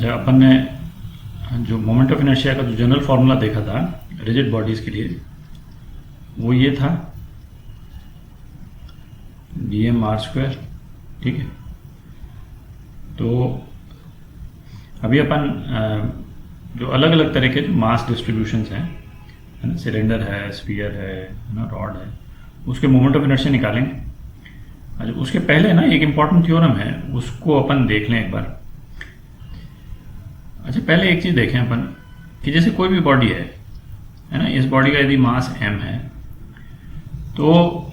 अच्छा, अपन ने जो मोमेंट ऑफ इनर्शिया का जो जनरल फार्मूला देखा था रिजिड बॉडीज के लिए, वो ये था dm r²। ठीक है, तो अभी अपन जो अलग अलग तरह के जो मास डिस्ट्रीब्यूशंस हैं, है ना, सिलेंडर है, स्फीयर है ना, रॉड है, उसके मोमेंट ऑफ इनर्शिया निकालेंगे। अच्छा, उसके पहले ना एक इम्पॉर्टेंट थ्योरम है, उसको अपन देख लें एक बार। अच्छा, पहले एक चीज़ देखें अपन कि जैसे कोई भी बॉडी है ना, इस बॉडी का यदि मास m है, तो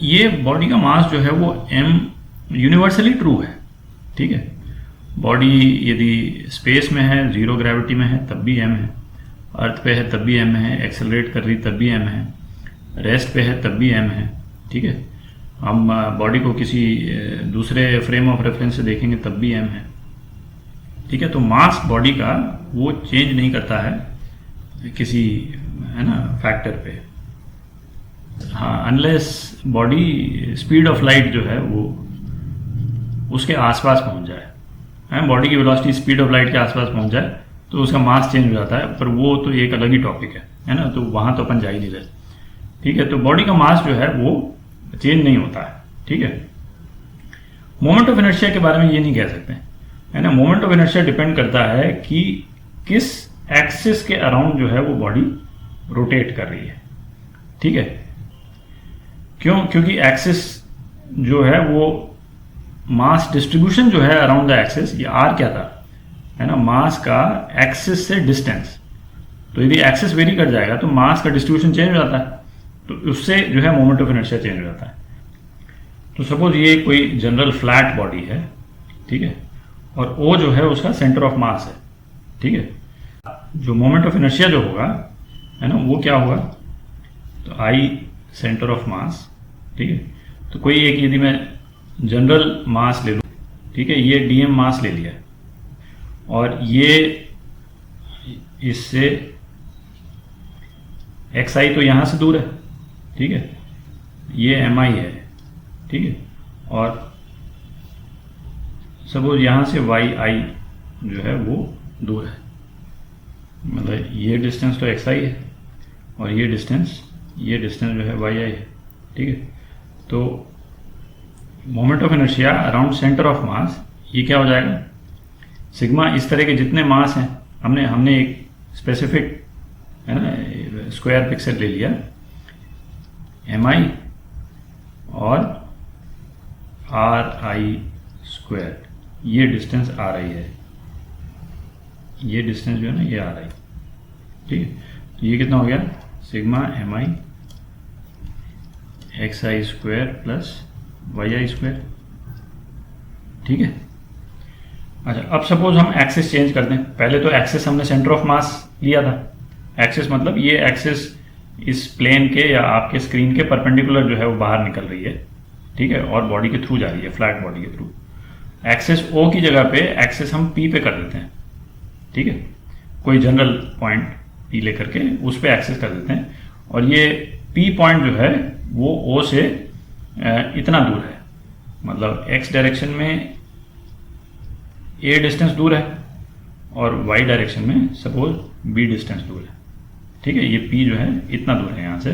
ये बॉडी का मास जो है वो m यूनिवर्सली ट्रू है। ठीक है, बॉडी यदि स्पेस में है, जीरो ग्रेविटी में है, तब भी m है, अर्थ पे है तब भी m है, एक्सेलरेट कर रही तब भी m है, रेस्ट पे है तब भी m है। ठीक है, हम बॉडी को किसी दूसरे फ्रेम ऑफ रेफरेंस से देखेंगे तब भी m है। ठीक है, तो मास बॉडी का वो चेंज नहीं करता है किसी, है ना, फैक्टर पे। हाँ, unless body speed of light जो है वो उसके आसपास पहुंच जाए, है, बॉडी की वेलोसिटी स्पीड ऑफ लाइट के आसपास पहुंच जाए तो उसका मास चेंज हो जाता है, पर वो तो एक अलग ही टॉपिक है ना, तो वहां तो अपन जा ही नहीं रहे। ठीक है, तो बॉडी का मास जो है वो चेंज नहीं होता है। ठीक है, मोमेंट ऑफ इनर्शिया के बारे में ये नहीं कह सकते, है ना। मोमेंट ऑफ इनर्शिया डिपेंड करता है कि किस एक्सिस के अराउंड जो है वो बॉडी रोटेट कर रही है। ठीक है, क्योंकि एक्सिस जो है वो मास डिस्ट्रीब्यूशन जो है अराउंड द एक्सिस, ये आर क्या था, है ना, मास का एक्सिस से डिस्टेंस। तो यदि एक्सिस वेरी कर जाएगा तो मास का डिस्ट्रीब्यूशन चेंज हो जाता है, तो उससे जो है मोमेंट ऑफ इनर्शिया चेंज हो जाता है। तो सपोज ये कोई जनरल फ्लैट बॉडी है, ठीक है, और O जो है उसका सेंटर ऑफ मास है। ठीक है, जो मोमेंट ऑफ इनर्शिया जो होगा, है ना, वो क्या होगा, तो I सेंटर ऑफ मास। ठीक है, तो कोई एक यदि मैं जनरल मास ले लूँ, ठीक है, ये dm मास ले लिया और ये इससे xi तो यहाँ से दूर है। ठीक है, ये mi है। ठीक है, और सपोज यहाँ से yi जो है वो दूर है, मतलब ये डिस्टेंस तो xi है और ये डिस्टेंस जो है yi है। ठीक है, तो moment of inertia around centre of मास ये क्या हो जाएगा, सिग्मा। इस तरह के जितने मास हैं, हमने एक स्पेसिफिक, है ना, स्क्वायर पिक्सल ले लिया mi और ri², ये डिस्टेंस आ रही है, ये डिस्टेंस जो है ना ये आ रही है। ठीक है, तो ये कितना हो गया, sigma mi xi² plus yi²। ठीक है, अच्छा, अब सपोज हम एक्सिस चेंज कर दें। पहले तो एक्सिस हमने सेंटर ऑफ मास लिया था। एक्सिस मतलब ये एक्सिस इस प्लेन के या आपके स्क्रीन के परपेंडिकुलर जो है वो बाहर निकल रही है। ठीक है, और बॉडी के थ्रू जा रही है, फ्लैट बॉडी के थ्रू। एक्सिस O की जगह पे एक्सिस हम P पे कर देते हैं। ठीक है, कोई जनरल पॉइंट P लेकर के उस पे एक्सिस कर देते हैं, और ये P पॉइंट जो है वो O से इतना दूर है, मतलब x डायरेक्शन में A डिस्टेंस दूर है और y डायरेक्शन में सपोज B डिस्टेंस दूर है। ठीक है, ये P जो है इतना दूर है यहाँ से।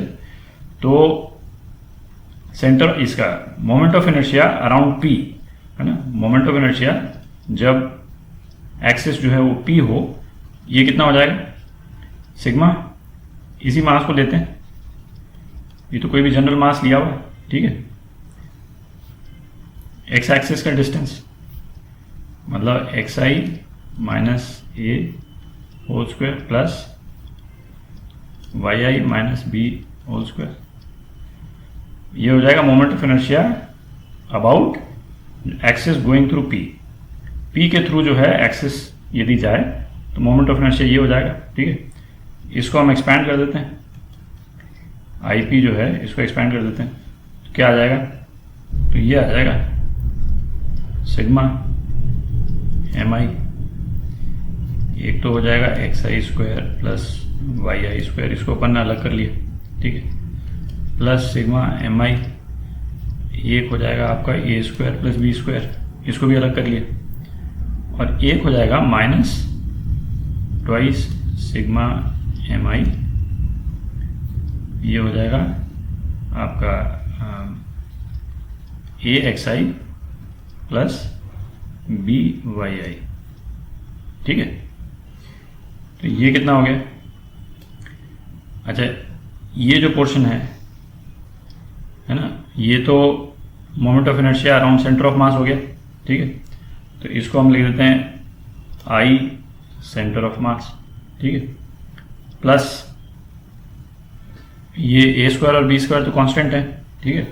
तो सेंटर इसका moment of inertia around P, है ना, मोमेंट ऑफ इनर्शिया जब एक्सिस जो है वो P हो, ये कितना हो जाएगा, सिग्मा। इसी मास को लेते हैं, ये तो कोई भी जनरल मास लिया हुआ। ठीक है, एक्स एक्सिस का डिस्टेंस मतलब xi minus a whole square plus yi minus b whole square, ये हो जाएगा moment of inertia about axis going through P के थ्रू जो है एक्सिस यदि जाए तो मोमेंट ऑफ इनर्शिया ये हो जाएगा। ठीक है, इसको हम एक्सपैंड कर देते हैं, IP जो है इसको एक्सपैंड कर देते हैं, तो क्या आ जाएगा, तो ये आ जाएगा सिग्मा mi, एक तो हो जाएगा xi² प्लस yi², इसको अपन ने अलग कर लिया। ठीक है, प्लस सिग्मा mi, एक हो जाएगा आपका a² प्लस b², इसको भी अलग कर लिया। और एक हो जाएगा माइनस ट्वाइस सिग्मा एम आई, ये हो जाएगा आपका ए x I plus B Y I. ठीक है, तो ये कितना हो गया? अच्छा, ये जो पोर्शन है ना, ये तो moment of inertia around centre of मास हो गया। ठीक है, तो इसको हम लिख देते हैं आई सेंटर ऑफ मास। ठीक है, प्लस ये ए स्क्वायर और बी स्क्वायर तो कांस्टेंट है। ठीक है,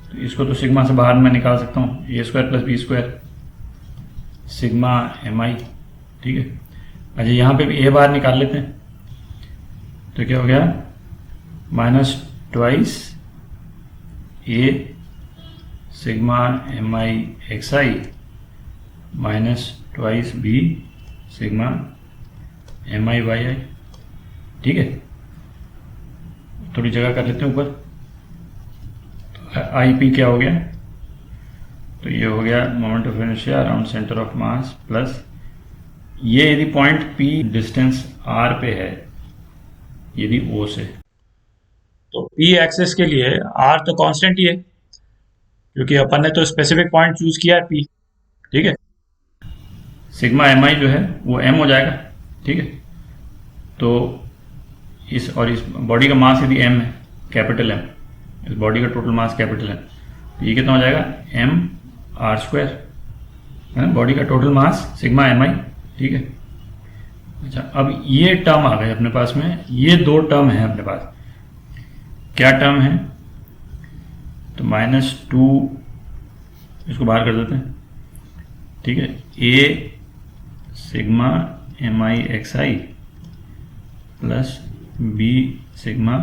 तो इसको तो सिग्मा से बाहर मैं निकाल सकता हूँ, A square plus B square sigma M I. ठीक है, अच्छा यहाँ पे भी ए बाहर निकाल लेते हैं, तो क्या हो गया? Minus twice A sigma M I X I minus twice B sigma M I Y I. ठीक है, थोड़ी जगह कर लेते हैं ऊपर, तो आई पी क्या हो गया? तो ये हो गया moment of inertia around centre of mass plus ये यदि पॉइंट पी डिस्टेंस आर पे है यदि ओ से, तो पी एक्सिस के लिए आर तो कांस्टेंट ही है क्योंकि अपन ने तो स्पेसिफिक पॉइंट चूज किया है पी। ठीक है, सिग्मा एम आई जो है वो एम हो जाएगा। ठीक है, तो इस बॉडी का मास यदि एम है, कैपिटल एम, इस बॉडी का टोटल मास कैपिटल एम, तो ये कितना हो जाएगा? एम आर स्क्वायर है ना, बॉडी का total mass sigma M I. ठीक है, अच्छा अब ये टर्म आ गए अपने पास में, ये दो टर्म है अपने पास। क्या टर्म है? तो माइनस टू, इसको बाहर कर देते हैं। ठीक है, ए sigma M I X I plus B sigma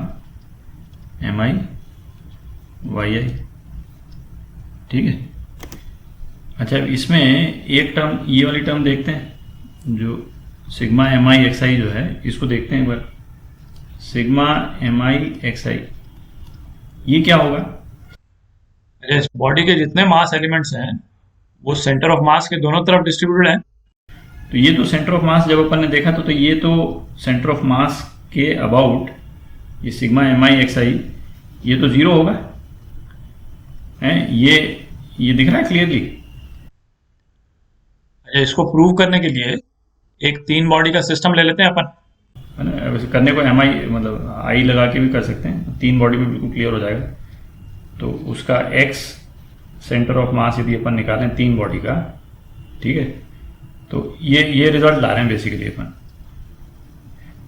M I Y I. ठीक है, अच्छा इसमें एक टर्म, ये वाली टर्म देखते हैं, जो सिग्मा एम आई एक्स आई जो है, इसको देखते हैं एक बार। सिग्मा एम आई एक्स आई, ये क्या होगा? अरे इस बॉडी के जितने मास एलिमेंट्स हैं वो सेंटर ऑफ मास के दोनों तरफ डिस्ट्रीब्यूटेड हैं। तो ये तो सेंटर ऑफ मास जब अपन ने देखा तो ये तो सेंटर ऑफ मास के अबाउट ये सिग्मा एम आई एक्स आई ये तो जीरो होगा है, ये दिख रहा है क्लियरली। अच्छा, इसको प्रूव करने के लिए एक तीन बॉडी का सिस्टम ले लेते हैं अपन। है ना, वैसे करने को एम आई मतलब आई लगा के भी कर सकते हैं, तीन बॉडी में बिल्कुल क्लियर हो जाएगा। तो उसका एक्स सेंटर ऑफ मास यदि अपन निकालें तीन बॉडी का, ठीक है, तो ये रिजल्ट ला रहे हैं बेसिकली अपन।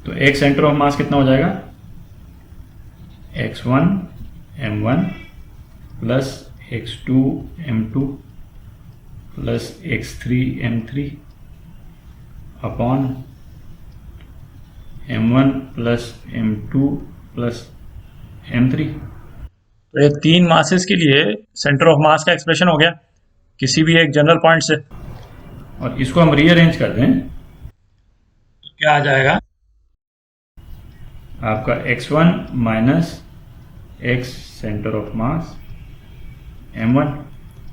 तो एक्स सेंटर ऑफ मास कितना हो जाएगा? x1 m1 plus x2 m2 plus x3 m3 upon m1 plus m2 plus m3। तो ये तीन मासेस के लिए सेंटर ऑफ मास का एक्सप्रेशन हो गया किसी भी एक जनरल पॉइंट से। और इसको हम रीअरेंज कर दें तो क्या आ जाएगा? आपका x1 minus x centre of mass m1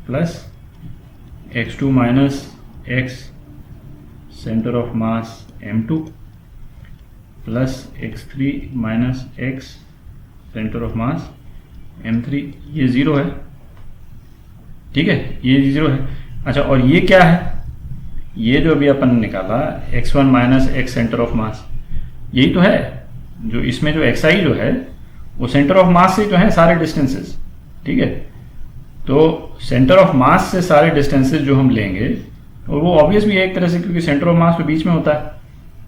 plus x2 minus x centre of mass m2 plus x3 minus x centre of mass m3। ये ज़ीरो है, ठीक है, ये ज़ीरो है। अच्छा, और ये क्या है? ये जो अभी अपन ने निकाला x1 minus x centre of मास, यही तो है जो इसमें जो xi जो है वो सेंटर ऑफ मास से जो है सारे डिस्टेंसेस। ठीक है, तो सेंटर ऑफ मास से सारे डिस्टेंसेस जो हम लेंगे, और वो ऑब्वियस भी है एक तरह से क्योंकि सेंटर ऑफ मास तो बीच में होता है।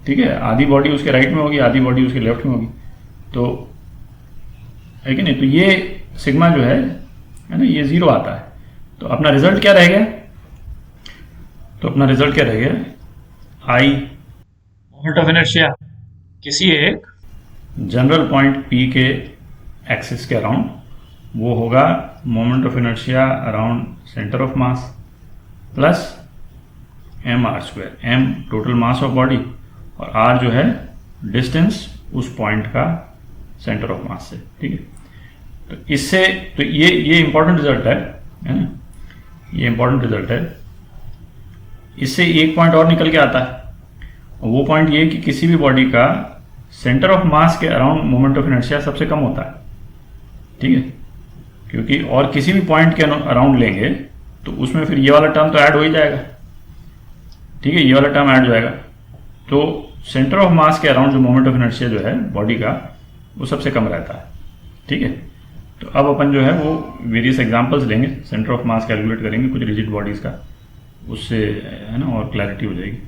ठीक है, आधी बॉडी उसके राइट में होगी, आधी बॉडी उसके लेफ्ट में होगी, तो है कि नहीं? तो ये सिग्मा जो है ना, ये ज़ीरो आता है। तो अपना रिजल्ट क्या रह गया? तो अपना रिजल्ट क्या रह गया? आई मोमेंट ऑफ इनर्शिया किसी एक जनरल पॉइंट पी के एक्सिस के अराउंड, वो होगा moment of inertia around centre of mass plus M R square, M total mass of body और आर जो है डिस्टेंस उस पॉइंट का सेंटर ऑफ मास से। ठीक है, तो इससे तो ये इंपॉर्टेंट रिजल्ट है ना, ये इंपॉर्टेंट रिजल्ट है। इससे एक पॉइंट और निकल के आता है, और वो पॉइंट ये कि किसी भी बॉडी का सेंटर ऑफ मास के अराउंड मोमेंट ऑफ इनर्शिया सबसे कम होता है, ठीक है, क्योंकि और किसी भी पॉइंट के अराउंड लेंगे तो उसमें फिर ये वाला टर्म तो ऐड हो ही जाएगा, ठीक है, ये वाला टर्म ऐड हो जाएगा। तो सेंटर ऑफ मास के अराउंड जो मोमेंट ऑफ इनर्शिया जो है बॉडी का वो सबसे कम रहता है, ठीक है। तो अब अपन जो है वो वेरियस एग्जांपल्स लेंगे, सेंटर ऑफ मास कैलकुलेट करेंगे कुछ रिजिड बॉडीज का, उससे है ना और क्लैरिटी हो जाएगी।